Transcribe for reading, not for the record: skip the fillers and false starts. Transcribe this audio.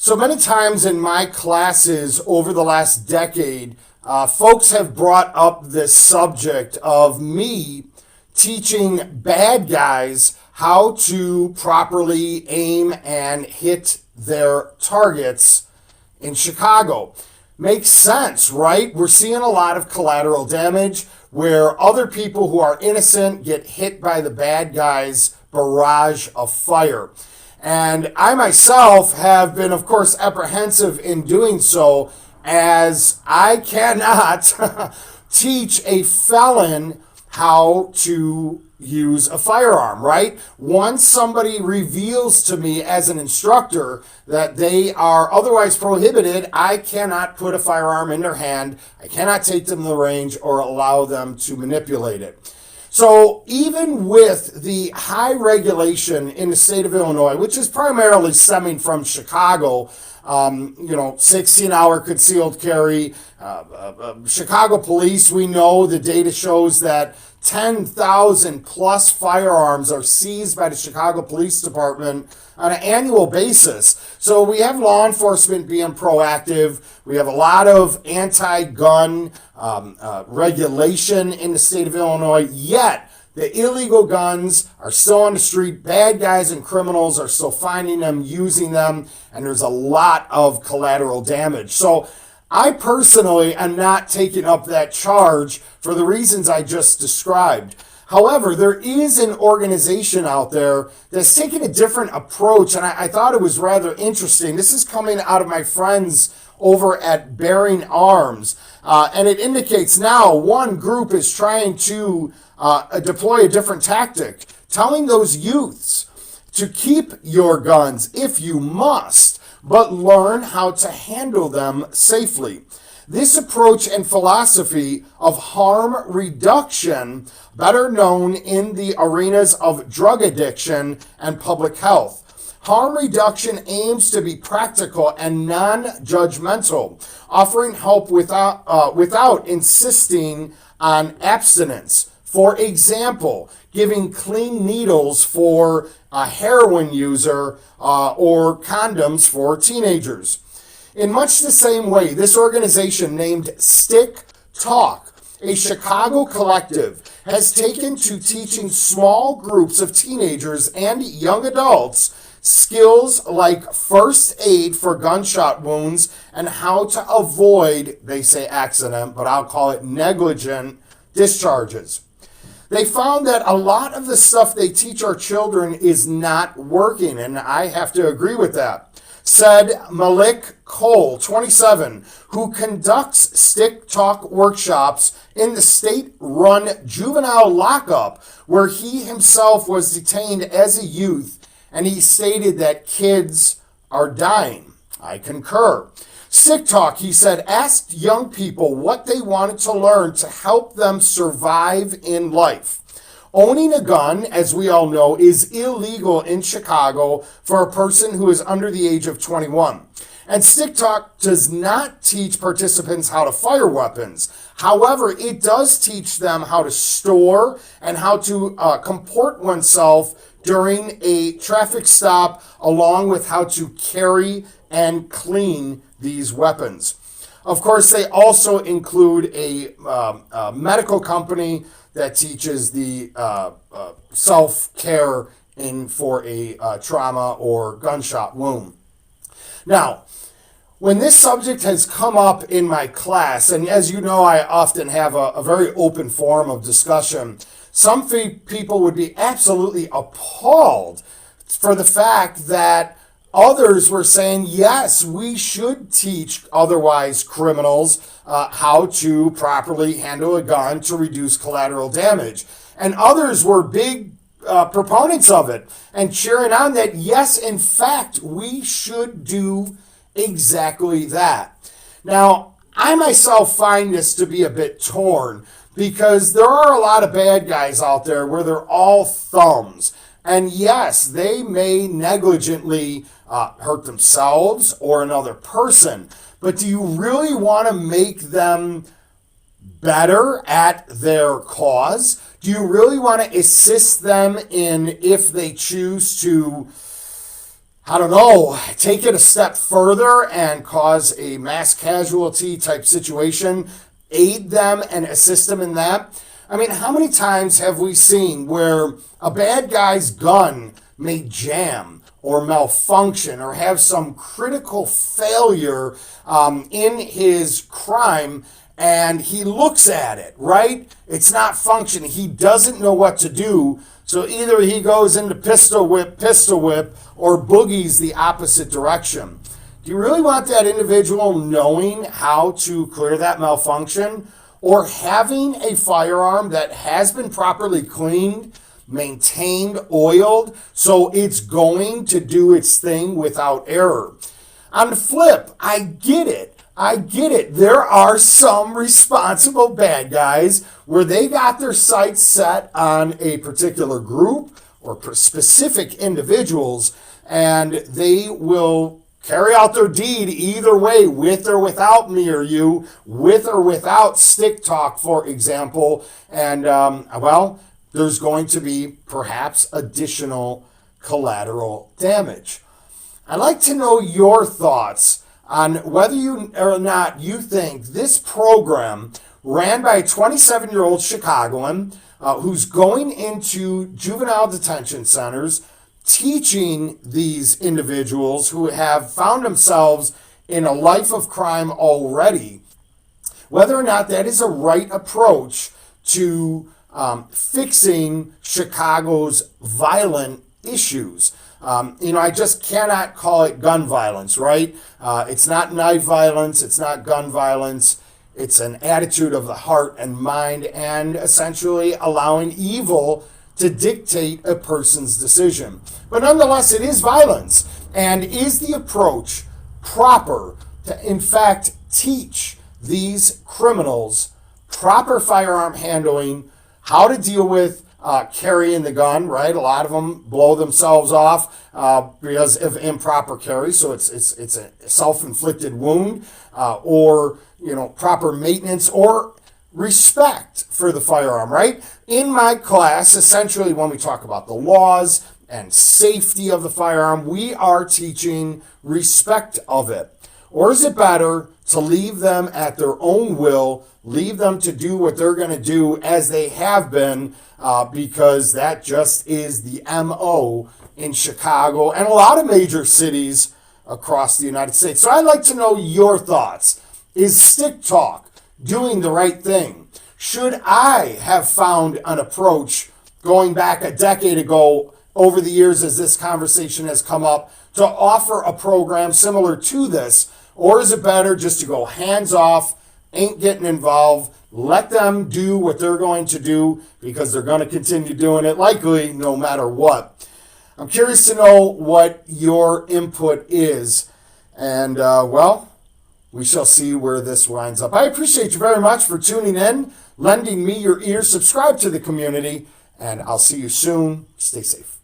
So many times in my classes over the last decade, folks have brought up this subject of me teaching bad guys how to properly aim and hit their targets in Chicago. Makes sense, right? We're seeing a lot of collateral damage where other people who are innocent get hit by the bad guys' barrage of fire. And I myself have been, of course, apprehensive in doing so, as I cannot teach a felon how to use a firearm, right? Once somebody reveals to me as an instructor that they are otherwise prohibited, I cannot put a firearm in their hand. I cannot take them to the range or allow them to manipulate it. So even with the high regulation in the state of Illinois, which is primarily stemming from Chicago, 16-hour concealed carry, Chicago police, we know the data shows that 10,000 plus firearms are seized by the Chicago Police Department on an annual basis. So we have law enforcement being proactive. We have a lot of anti-gun regulation in the state of Illinois, yet the illegal guns are still on the street. Bad guys and criminals are still finding them, using them, and there's a lot of collateral damage. So I personally am not taking up that charge for the reasons I just described. However, there is an organization out there that's taking a different approach, and I thought it was rather interesting. This is coming out of my friends over at Bearing Arms, and it indicates now one group is trying to deploy a different tactic, telling those youths to keep your guns if you must, but learn how to handle them safely. This approach and philosophy of harm reduction, better known in the arenas of drug addiction and public health. Harm reduction aims to be practical and non-judgmental, offering help without insisting on abstinence. For example, giving clean needles for a heroin user or condoms for teenagers. In much the same way, this organization named Stick Talk, a Chicago collective, has taken to teaching small groups of teenagers and young adults skills like first aid for gunshot wounds and how to avoid, they say accident, but I'll call it negligent discharges. They found that a lot of the stuff they teach our children is not working, and I have to agree with that. Said Malik Cole, 27, who conducts Stick Talk workshops in the state-run juvenile lockup where he himself was detained as a youth, and he stated that kids are dying. I concur. Stick Talk, he said, asked young people what they wanted to learn to help them survive in life. Owning a gun, as we all know, is illegal in Chicago for a person who is under the age of 21. And Stick Talk does not teach participants how to fire weapons. However, it does teach them how to store and how to comport oneself during a traffic stop, along with how to carry and clean these weapons. Of course, they also include a medical company that teaches the self-care for a trauma or gunshot wound. Now, when this subject has come up in my class, and as you know, I often have a very open forum of discussion, some people would be absolutely appalled for the fact that others were saying, yes, we should teach otherwise criminals how to properly handle a gun to reduce collateral damage. And others were big proponents of it and cheering on that, yes, in fact, we should do exactly that. Now, I myself find this to be a bit torn because there are a lot of bad guys out there where they're all thumbs. And yes, they may negligently hurt themselves or another person, but do you really want to make them better at their cause? Do you really want to assist them in if they choose to I don't know, take it a step further and cause a mass casualty type situation, aid them and assist them in that. I mean, how many times have we seen where a bad guy's gun may jam or malfunction or have some critical failure in his crime, and he looks at it, right? It's not functioning. He doesn't know what to do. So either he goes into pistol whip, or boogies the opposite direction. Do you really want that individual knowing how to clear that malfunction, or having a firearm that has been properly cleaned, maintained, oiled, so it's going to do its thing without error? On the flip, I get it. There are some responsible bad guys where they got their sights set on a particular group or specific individuals, and they will carry out their deed either way, with or without me or you, with or without stick talk, for example. And, well, there's going to be perhaps additional collateral damage. I'd like to know your thoughts on whether you or not you think this program ran by a 27-year-old Chicagoan who's going into juvenile detention centers, teaching these individuals who have found themselves in a life of crime already, whether or not that is a right approach to fixing Chicago's violent issues. I just cannot call it gun violence, right? It's not knife violence. It's not gun violence. It's an attitude of the heart and mind, and essentially allowing evil to dictate a person's decision. But nonetheless, it is violence. And is the approach proper to, in fact, teach these criminals proper firearm handling, how to deal with carrying the gun, right? A lot of them blow themselves off because of improper carry, so it's a self-inflicted wound, or proper maintenance or respect for the firearm, right? In my class, essentially, when we talk about the laws and safety of the firearm, we are teaching respect of it. Or is it better to leave them at their own will, leave them to do what they're going to do as they have been, because that just is the MO in Chicago and a lot of major cities across the United States. So I'd like to know your thoughts. Is stick talk doing the right thing? Should I have found an approach going back a decade ago, over the years as this conversation has come up, to offer a program similar to this? Or is it better just to go hands off, ain't getting involved, let them do what they're going to do, because they're going to continue doing it likely no matter what? I'm curious to know what your input is. And, we shall see where this winds up. I appreciate you very much for tuning in, lending me your ears. Subscribe to the community, and I'll see you soon. Stay safe.